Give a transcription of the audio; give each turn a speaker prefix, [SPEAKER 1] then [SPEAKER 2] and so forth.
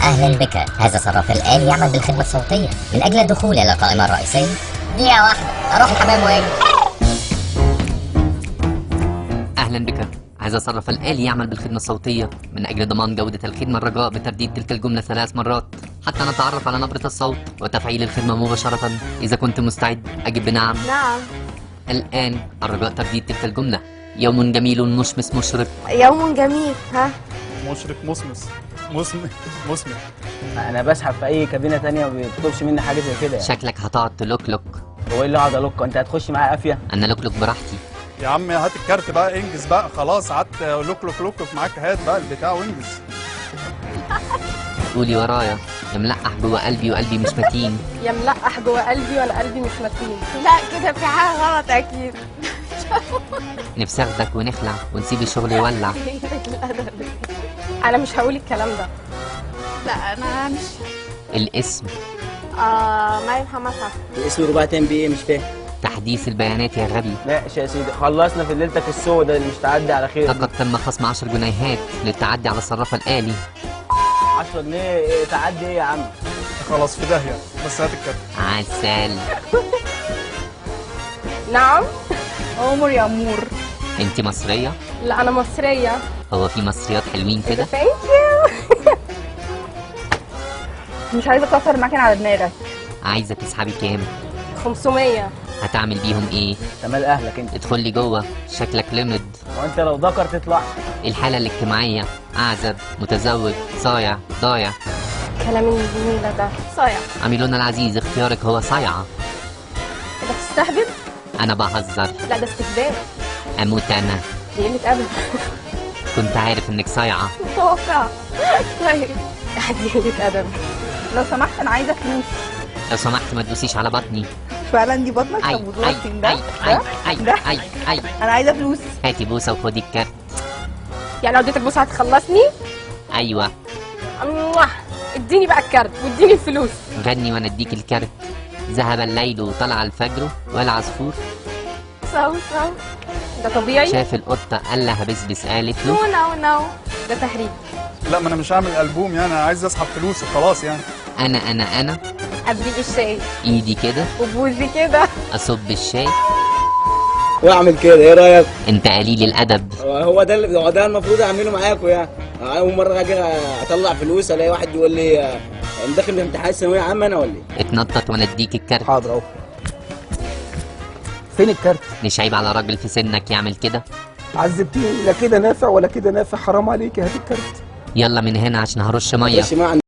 [SPEAKER 1] أهلا بك. هذا صراف الآلي يعمل بالخدمة الصوتية. من أجل الدخول إلى القائمة الرئيسية دقيقة واحدة أروح الحمام وأجي.
[SPEAKER 2] أهلا بك. هذا صرف الآلي يعمل بالخدمة الصوتية. من أجل ضمان جودة الخدمة الرجاء بترديد تلك الجملة 3 مرات حتى نتعرف على نبرة الصوت وتفعيل الخدمة مباشرة. إذا كنت مستعد أجب بنعم.
[SPEAKER 3] نعم.
[SPEAKER 2] الآن الرجاء ترديد تلك الجملة. يوم جميل مشمس مشرق.
[SPEAKER 3] يوم جميل. ها؟
[SPEAKER 4] مشرق مسمس مسمر.
[SPEAKER 5] انا بسحب في اي كابينه تانية وما بيطلبش مني حاجه زي كده يعني.
[SPEAKER 2] شكلك هتقعد تلوكلوك.
[SPEAKER 5] هو ايه اللي اقعد الوك؟ انت هتخش معايا قافيه؟
[SPEAKER 2] أنا لوكلوك براحتي.
[SPEAKER 4] يا عم هات الكارت بقى، انجز بقى خلاص. قعدت لوك معاك، هات بقى البتاع وانجز.
[SPEAKER 2] قولي ورايا. يا ملقح جوه قلبي وقلبي مش متين.
[SPEAKER 3] يا ملقح جوه قلبي وانا قلبي مش متين. لا كده في حاجه غلط اكيد.
[SPEAKER 2] نفسي اخدك ونخلع ونسيب الشغل يولع.
[SPEAKER 3] انا مش هقول الكلام ده.
[SPEAKER 6] لا انا مش.
[SPEAKER 2] الاسم
[SPEAKER 3] مريم محمد حسن.
[SPEAKER 5] الاسم رباعي تاني بايه؟ مش فاهم.
[SPEAKER 2] تحديث البيانات يا غبي.
[SPEAKER 5] ماشي يا سيدي، خلصنا في ليلتك السوداء اللي مش تعدي على خير.
[SPEAKER 2] لقد تم خصم 10 جنيهات للتعدي على الصراف الآلي.
[SPEAKER 5] 10 جنيه إيه تعدي ايه يا عم؟
[SPEAKER 4] خلاص في داهية، بس هات الكارت.
[SPEAKER 2] عسل.
[SPEAKER 3] نعم.
[SPEAKER 6] عمر يا امور.
[SPEAKER 2] انت مصرية؟
[SPEAKER 3] لا انا مصريه.
[SPEAKER 2] هو في مصريات حلوين كده؟
[SPEAKER 3] ثانك يو.
[SPEAKER 6] مش عايزه اكسر المكنه على دماغك.
[SPEAKER 2] عايزة تسحبي كام؟
[SPEAKER 3] 500.
[SPEAKER 2] هتعمل بيهم ايه؟
[SPEAKER 5] تمال اهلك انت.
[SPEAKER 2] ادخل لي جوه، شكلك لمد.
[SPEAKER 5] وانت لو ذكر تطلع.
[SPEAKER 2] الحالة الاجتماعية: أعزب، متزوج، صايع، ضايع.
[SPEAKER 3] كلام الجميله ده صايع.
[SPEAKER 2] عميلنا العزيز، اختيارك هو صايعة.
[SPEAKER 3] انت بتستهبل؟
[SPEAKER 2] أنا بهزر.
[SPEAKER 3] لا ده استهبال.
[SPEAKER 2] أموت أنا.
[SPEAKER 3] دي قله ادب.
[SPEAKER 2] كنت عارف إنك صايعة.
[SPEAKER 3] متوقع. طيب دي قله ادب.
[SPEAKER 6] لو سمحت انا عايزه فلوس.
[SPEAKER 2] لو سمحت ما تدوسيش على بطني.
[SPEAKER 6] فعلا دي بطنك؟
[SPEAKER 2] أي
[SPEAKER 6] طب وزورك فين ده؟
[SPEAKER 2] أي.
[SPEAKER 6] انا عايزه فلوس.
[SPEAKER 2] هاتي بوسة وخدي الكارت.
[SPEAKER 3] يعني لو اديتك بوسه هتخلصني؟
[SPEAKER 2] أيوة.
[SPEAKER 3] الله. اديني بقى الكارت واديني الفلوس.
[SPEAKER 2] غني وأنا أديك الكارت. ذهب الليل وطلع الفجر والعصفور.
[SPEAKER 3] سو ده طبيعي؟
[SPEAKER 2] شاف القطة قال لها بسبس، قالت له
[SPEAKER 3] نو ده تهريج.
[SPEAKER 4] لا ما انا مش هعمل ألبوم يعني، انا عايز اسحب فلوس وخلاص يعني.
[SPEAKER 2] أنا
[SPEAKER 3] اديك الشاي
[SPEAKER 2] إيدي كده
[SPEAKER 3] وبوزي كده.
[SPEAKER 2] أصب الشاي.
[SPEAKER 5] واعمل كده، ايه رايك؟
[SPEAKER 2] أنت قليل الأدب.
[SPEAKER 5] هو ده المفروض اعمله معاكم يعني. اول مره اجي اطلع فلوس الاقي واحد يقول لي داخل في امتحان ثانويه عامه انا ولا ايه؟
[SPEAKER 2] اتنطط وأنا أديك الكارت.
[SPEAKER 5] حاضر اهو. فين الكارت؟
[SPEAKER 2] مش عيب على راجل في سنك يعمل كده؟
[SPEAKER 7] عذبتيني، لا كده نافع ولا كده نافع، حرام عليك، هات الكارت.
[SPEAKER 2] يلا من هنا عشان هرش مية.
[SPEAKER 5] ماشي.